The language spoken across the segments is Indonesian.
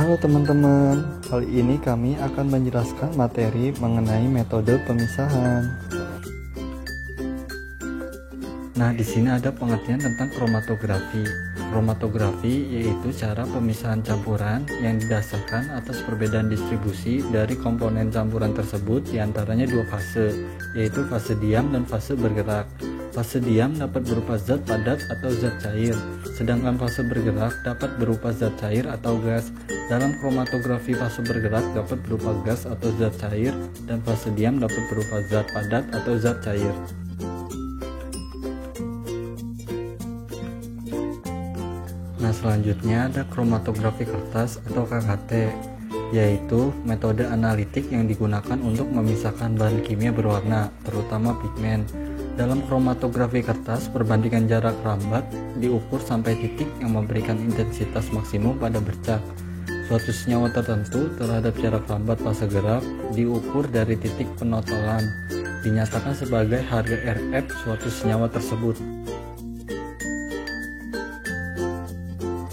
Halo teman-teman, kali ini kami akan menjelaskan materi mengenai metode pemisahan. Nah, di sini ada pengertian tentang kromatografi. Kromatografi yaitu cara pemisahan campuran yang didasarkan atas perbedaan distribusi dari komponen campuran tersebut diantaranya dua fase, yaitu fase diam dan fase bergerak. Fase diam dapat berupa zat padat atau zat cair, sedangkan fase bergerak dapat berupa zat cair atau gas. Dalam kromatografi, fase bergerak dapat berupa gas atau zat cair, dan fase diam dapat berupa zat padat atau zat cair. Nah, selanjutnya ada kromatografi kertas atau KKT, yaitu metode analitik yang digunakan untuk memisahkan bahan kimia berwarna, terutama pigmen. Dalam kromatografi kertas, perbandingan jarak rambat diukur sampai titik yang memberikan intensitas maksimum pada bercak. Suatu senyawa tertentu terhadap jarak rambat fase gerak diukur dari titik penotolan, dinyatakan sebagai harga RF suatu senyawa tersebut.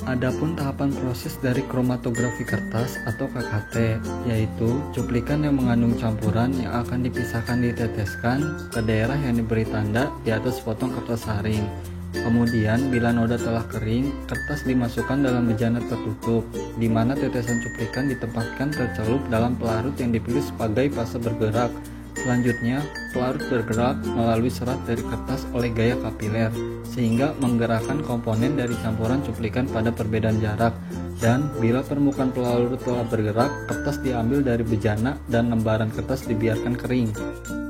Adapun tahapan proses dari kromatografi kertas atau KKT, yaitu cuplikan yang mengandung campuran yang akan dipisahkan diteteskan ke daerah yang diberi tanda di atas potong kertas saring. Kemudian bila noda telah kering, kertas dimasukkan dalam bejana tertutup, di mana tetesan cuplikan ditempatkan tercelup dalam pelarut yang dipilih sebagai fase bergerak. Selanjutnya, pelarut bergerak melalui serat dari kertas oleh gaya kapiler, sehingga menggerakkan komponen dari campuran cuplikan pada perbedaan jarak. Dan bila permukaan pelarut telah bergerak, kertas diambil dari bejana dan lembaran kertas dibiarkan kering.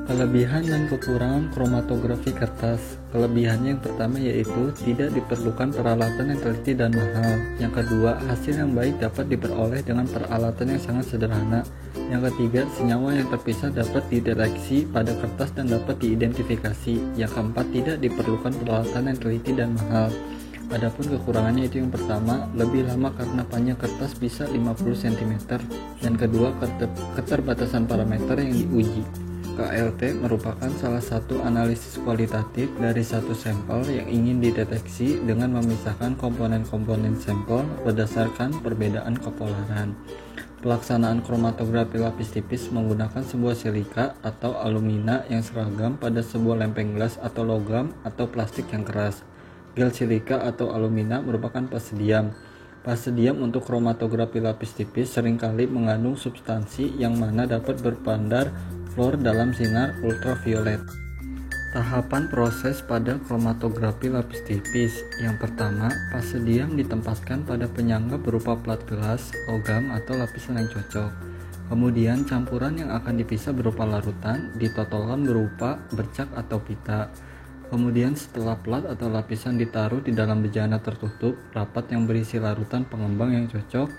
Kelebihan dan kekurangan kromatografi kertas. Kelebihannya yang pertama yaitu tidak diperlukan peralatan yang teliti dan mahal. Yang kedua, hasil yang baik dapat diperoleh dengan peralatan yang sangat sederhana. Yang ketiga, senyawa yang terpisah dapat dideteksi pada kertas dan dapat diidentifikasi. Yang keempat, tidak diperlukan peralatan yang teliti dan mahal. Adapun kekurangannya itu yang pertama, lebih lama karena panjang kertas bisa 50 cm. Dan kedua, keterbatasan parameter yang diuji. KLT merupakan salah satu analisis kualitatif dari satu sampel yang ingin dideteksi dengan memisahkan komponen-komponen sampel berdasarkan perbedaan kepolaran. Pelaksanaan kromatografi lapis tipis menggunakan sebuah silika atau alumina yang seragam pada sebuah lempeng gelas atau logam atau plastik yang keras. Gel silika atau alumina merupakan fase diam. Fase diam untuk kromatografi lapis tipis seringkali mengandung substansi yang mana dapat berpandar fluor dalam sinar ultraviolet. Tahapan proses pada kromatografi lapis tipis. Yang pertama, fase diam ditempatkan pada penyangga berupa plat gelas, logam atau lapisan yang cocok. Kemudian campuran yang akan dipisah berupa larutan ditotolkan berupa bercak atau pita. Kemudian setelah plat atau lapisan ditaruh di dalam bejana tertutup rapat yang berisi larutan pengembang yang cocok,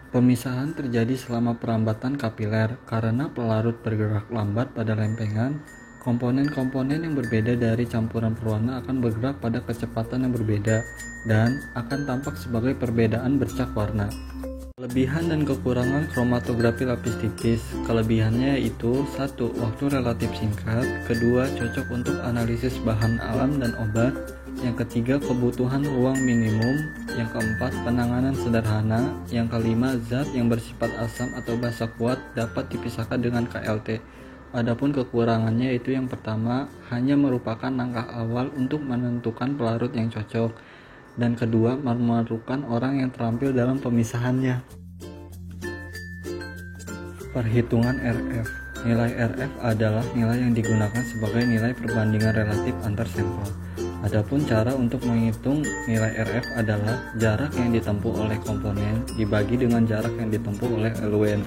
pemisahan terjadi selama perambatan kapiler karena pelarut bergerak lambat pada lempengan. Komponen-komponen yang berbeda dari campuran berwarna akan bergerak pada kecepatan yang berbeda dan akan tampak sebagai perbedaan bercak warna. Kelebihan dan kekurangan kromatografi lapis tipis. Kelebihannya yaitu 1. Waktu relatif singkat. Kedua, cocok untuk analisis bahan alam dan obat. Yang ketiga, kebutuhan ruang minimum. Yang keempat, penanganan sederhana. Yang kelima, zat yang bersifat asam atau basa kuat dapat dipisahkan dengan KLT. Adapun kekurangannya itu yang pertama, hanya merupakan langkah awal untuk menentukan pelarut yang cocok. Dan kedua, memerlukan orang yang terampil dalam pemisahannya. Perhitungan RF. Nilai RF adalah nilai yang digunakan sebagai nilai perbandingan relatif antar sampel. Adapun cara untuk menghitung nilai RF adalah jarak yang ditempuh oleh komponen dibagi dengan jarak yang ditempuh oleh eluen.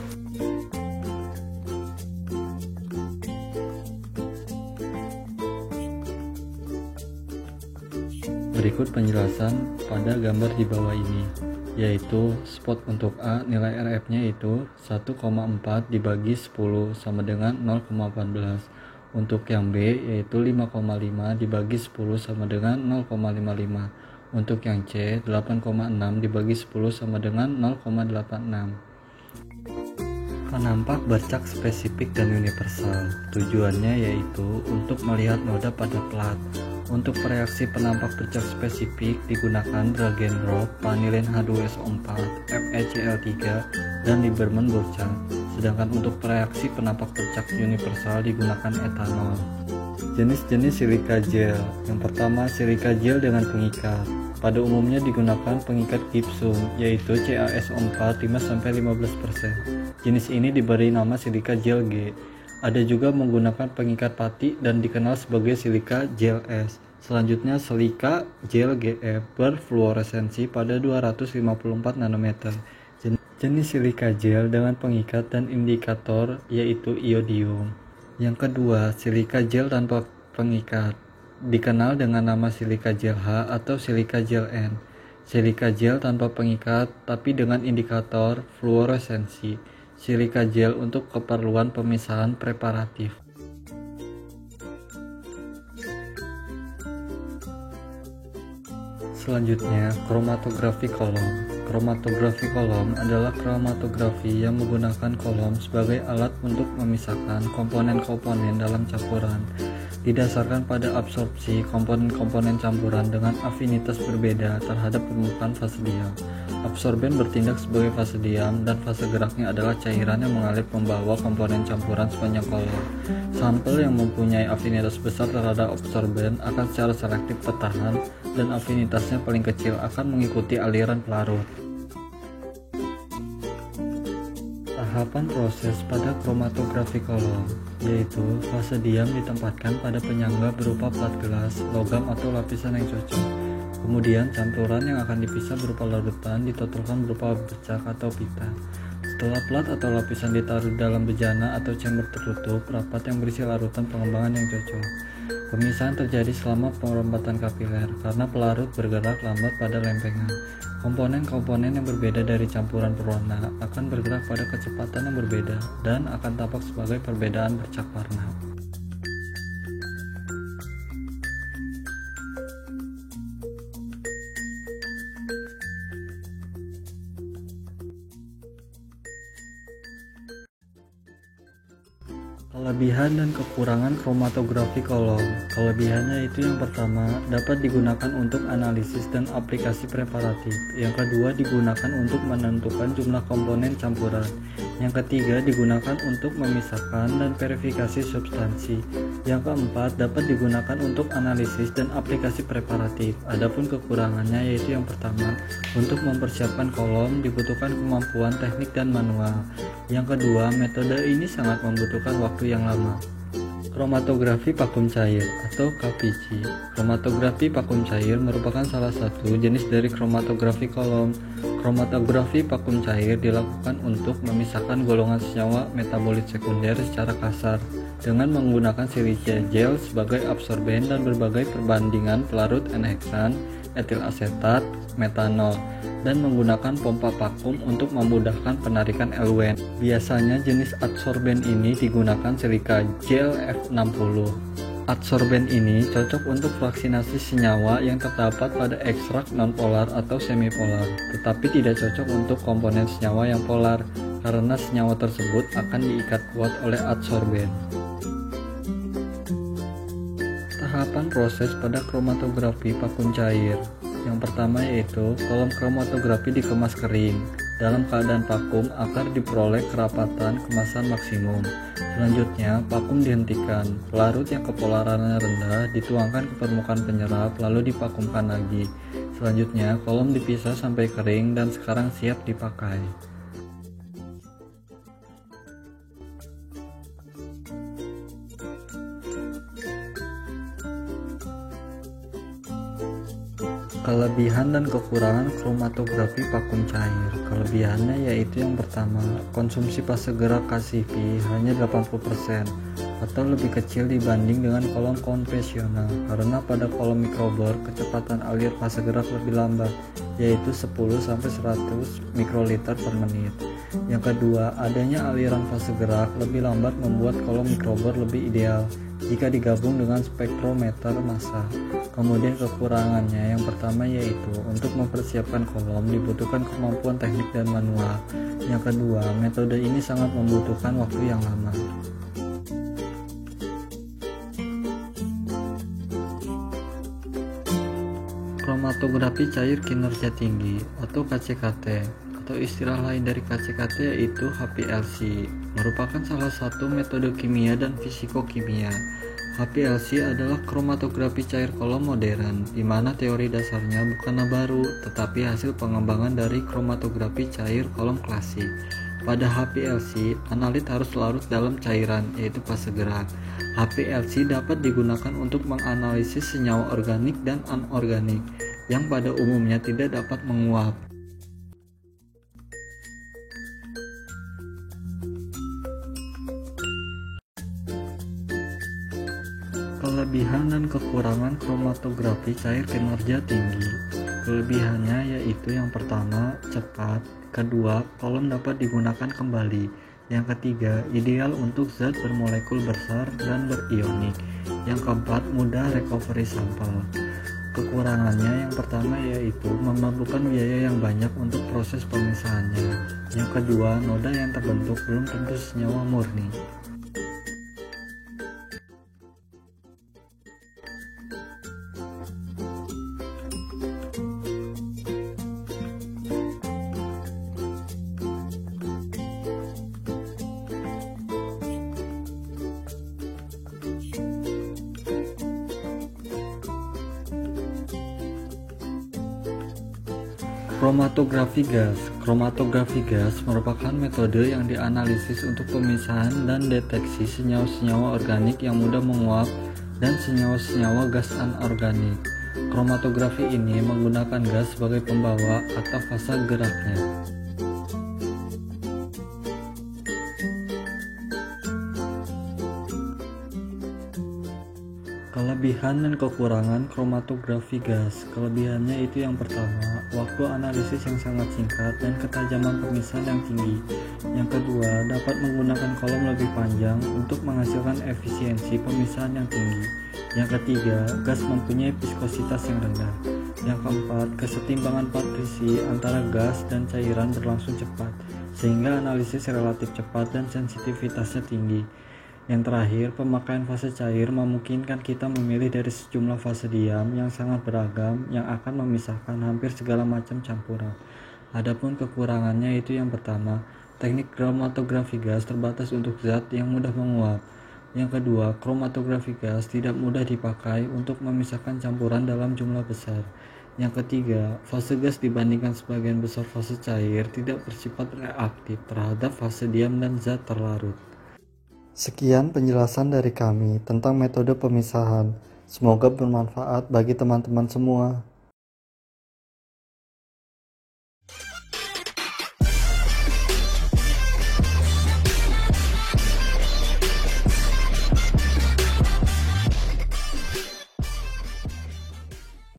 Berikut penjelasan pada gambar di bawah ini, yaitu spot untuk A nilai RF-nya itu 1,4 dibagi 10 sama dengan 0,14. Untuk yang B yaitu 5,5 dibagi 10 sama dengan 0,55. Untuk yang C 8,6 dibagi 10 sama dengan 0,86. Penampak bercak spesifik dan universal. Tujuannya yaitu untuk melihat noda pada plat. Untuk reaksi penampak bercak spesifik digunakan drag and drop, vanillin H2SO4, FeCl3, dan Lieberman Burchard. Sedangkan untuk reaksi penampak bercak universal digunakan etanol. Jenis-jenis silika gel. Yang pertama, silika gel dengan pengikat. Pada umumnya digunakan pengikat gypsum, yaitu CaSO4 5-15%. Jenis ini diberi nama silika gel G. Ada juga menggunakan pengikat pati dan dikenal sebagai silika gel S. Selanjutnya, silika gel GF berfluoresensi pada 254 nanometer. Jenis silika gel dengan pengikat dan indikator yaitu iodium. Yang kedua, silika gel tanpa pengikat. Dikenal dengan nama silika gel H atau silika gel N. Silika gel tanpa pengikat tapi dengan indikator fluoresensi. Silika gel untuk keperluan pemisahan preparatif. Selanjutnya, kromatografi kolom. Kromatografi kolom adalah kromatografi yang menggunakan kolom sebagai alat untuk memisahkan komponen-komponen dalam campuran. Didasarkan pada absorpsi komponen-komponen campuran dengan afinitas berbeda terhadap permukaan fase diam. Absorben bertindak sebagai fase diam dan fase geraknya adalah cairan yang mengalir membawa komponen campuran sepanjang kolom. Sampel yang mempunyai afinitas besar terhadap absorben akan secara selektif tertahan dan afinitasnya paling kecil akan mengikuti aliran pelarut. Tahapan proses pada kromatografi kolom, yaitu fase diam ditempatkan pada penyangga berupa plat gelas, logam atau lapisan yang cocok. Kemudian campuran yang akan dipisah berupa larutan ditotolkan berupa bercak atau pita. Setelah plat atau lapisan ditaruh dalam bejana atau chamber tertutup rapat yang berisi larutan pengembangan yang cocok. Pemisahan terjadi selama pengerempatan kapiler karena pelarut bergerak lambat pada lempengan. Komponen-komponen yang berbeda dari campuran berwarna akan bergerak pada kecepatan yang berbeda dan akan tampak sebagai perbedaan bercak warna. Kelebihan dan kekurangan kromatografi kolom. Kelebihannya itu yang pertama, dapat digunakan untuk analisis dan aplikasi preparatif. Yang kedua, digunakan untuk menentukan jumlah komponen campuran. Yang ketiga, digunakan untuk memisahkan dan verifikasi substansi. Yang keempat, dapat digunakan untuk analisis dan aplikasi preparatif. Adapun kekurangannya yaitu yang pertama, untuk mempersiapkan kolom dibutuhkan kemampuan teknik dan manual. Yang kedua, metode ini sangat membutuhkan waktu yang lama. Kromatografi vakum cair atau KVC. Kromatografi vakum cair merupakan salah satu jenis dari kromatografi kolom. Kromatografi vakum cair dilakukan untuk memisahkan golongan senyawa metabolit sekunder secara kasar dengan menggunakan silika gel sebagai absorben dan berbagai perbandingan pelarut N-heksan, etil asetat, metanol, dan menggunakan pompa vakum untuk memudahkan penarikan eluent. Biasanya jenis adsorben ini digunakan silika gel F60. Adsorben ini cocok untuk vaksinasi senyawa yang terdapat pada ekstrak nonpolar atau semipolar, tetapi tidak cocok untuk komponen senyawa yang polar karena senyawa tersebut akan diikat kuat oleh adsorben. Tahapan proses pada kromatografi vakum cair. Yang pertama yaitu kolom kromatografi dikemas kering. Dalam keadaan vakum akan diperoleh kerapatan kemasan maksimum. Selanjutnya, vakum dihentikan. Pelarut yang kepolarannya rendah dituangkan ke permukaan penyerap lalu divakumkan lagi. Selanjutnya, kolom dipisah sampai kering dan sekarang siap dipakai. Kelebihan dan kekurangan kromatografi vakum cair. Kelebihannya yaitu yang pertama, konsumsi fase gerak KCV hanya 80% atau lebih kecil dibanding dengan kolom konvensional karena pada kolom mikrobor kecepatan alir fase gerak lebih lambat yaitu 10-100 mikroliter per menit. Yang kedua, adanya aliran fase gerak lebih lambat membuat kolom mikrobor lebih ideal jika digabung dengan spektrometer massa. Kemudian kekurangannya yang pertama yaitu untuk mempersiapkan kolom dibutuhkan kemampuan teknik dan manual. Yang kedua, metode ini sangat membutuhkan waktu yang lama. kromatografi cair kinerja tinggi atau KCKT, atau istilah lain dari KCKT yaitu HPLC, merupakan salah satu metode kimia dan fisikokimia. HPLC adalah kromatografi cair kolom modern, di mana teori dasarnya bukanlah baru, tetapi hasil pengembangan dari kromatografi cair kolom klasik. Pada HPLC, analit harus larut dalam cairan, yaitu fase gerak. HPLC dapat digunakan untuk menganalisis senyawa organik dan anorganik, yang pada umumnya tidak dapat menguap. Kelebihan dan kekurangan kromatografi cair kinerja tinggi. Kelebihannya yaitu yang pertama, cepat. Kedua, kolom dapat digunakan kembali. Yang ketiga, ideal untuk zat bermolekul besar dan berionik. Yang keempat, mudah recovery sampel. Kekurangannya yang pertama yaitu memerlukan biaya yang banyak untuk proses pemisahannya. Yang kedua, noda yang terbentuk belum tentu senyawa murni. Kromatografi gas. Kromatografi gas merupakan metode yang dianalisis untuk pemisahan dan deteksi senyawa-senyawa organik yang mudah menguap dan senyawa-senyawa gas anorganik. Kromatografi ini menggunakan gas sebagai pembawa atau fase geraknya. Kelebihan dan kekurangan kromatografi gas. Kelebihannya itu yang pertama, waktu analisis yang sangat singkat dan ketajaman pemisahan yang tinggi. Yang kedua, dapat menggunakan kolom lebih panjang untuk menghasilkan efisiensi pemisahan yang tinggi. Yang ketiga, gas mempunyai viskositas yang rendah. Yang keempat, kesetimbangan partisipasi antara gas dan cairan berlangsung cepat, sehingga analisis relatif cepat dan sensitivitasnya tinggi. Yang terakhir, pemakaian fase cair memungkinkan kita memilih dari sejumlah fase diam yang sangat beragam yang akan memisahkan hampir segala macam campuran. Adapun kekurangannya itu yang pertama, teknik kromatografi gas terbatas untuk zat yang mudah menguap. Yang kedua, kromatografi gas tidak mudah dipakai untuk memisahkan campuran dalam jumlah besar. Yang ketiga, fase gas dibandingkan sebagian besar fase cair tidak bersifat reaktif terhadap fase diam dan zat terlarut. Sekian penjelasan dari kami tentang metode pemisahan. Semoga bermanfaat bagi teman-teman semua.